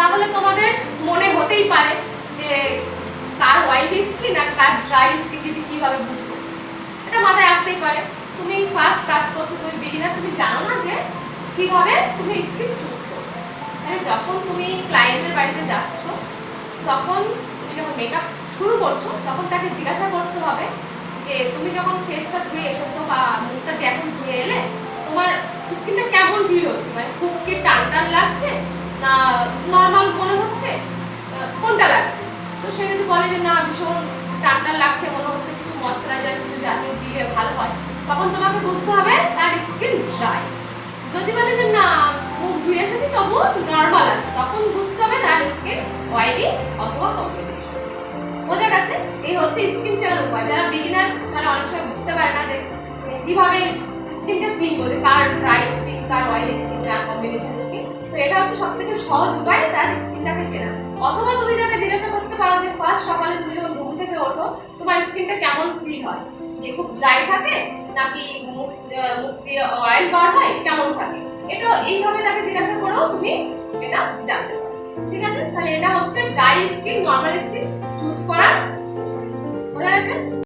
তাহলে তোমাদের মনে হতেই পারে যে কার অয়েলি স্কিন আর কার ড্রাই স্কিন দিদি কিভাবে বুঝবো, এটা মাথায় আসতেই পারে। তুমি ফার্স্ট কাজ করছো, তুমি বিগিনার, তুমি জানো না যে কিভাবে তুমি স্কিন চুজ করবে। তাহলে যখন তুমি ক্লায়েন্টের বাড়িতে যাচ্ছ, তখন তুমি যখন মেকআপ শুরু করছো, তখন তাকে জিজ্ঞাসা করতে হবে যে তুমি যখন ফেসটা ধুয়ে এসেছো বা মুখটা যে এখন ধুয়ে এলে, তোমার স্কিনটা কেমন ফিল হচ্ছে, মানে খুব কি টান টান লাগছে না নর্মাল মনে হচ্ছে, কোনটা লাগছে? তো সে যদি বলে যে না ভীষণ টান টান লাগছে, মনে হচ্ছে কিছু ময়শ্চারাইজার কিছু জাতীয় দিলে ভালো হয়, তখন তোমাকে বুঝতে হবে তার স্কিন ড্রাই। যদি বলে যে না মুখ ধুয়ে এসেছি তবু নর্মাল আছে, তখন বুঝতে হবে তার স্কিন অয়েলি অথবা কম্বিনেশন। বোঝা গেছে? এই হচ্ছে স্কিন চেনার উপায়। যারা বিগিনার তারা অনেক সময় বুঝতে পারে না যে কিভাবে স্কিনটা চিনবো যে কার ড্রাই স্কিন, কার অয়েলি স্কিন, কার কম্বিনেশন স্কিন। তো এটা হচ্ছে সবথেকে সহজ উপায় তার স্কিনটাকে চেনা। অথবা তুমি যাকে জিজ্ঞাসা করতে পারো যে ফার্স্ট সকালে তুমি যখন ঘুম থেকে ওঠো তোমার স্কিনটা কেমন ফিল হয়, যে খুব ড্রাই থাকে নাকি মুখ দিয়ে অয়েল বার হয়, কেমন থাকে, এটা এইভাবে তাকে জিজ্ঞাসা করেও তুমি এটা জানতে পারো। ঠিক আছে? তাহলে এটা হচ্ছে dry skin, normal skin choose করার। বোঝা গেছে?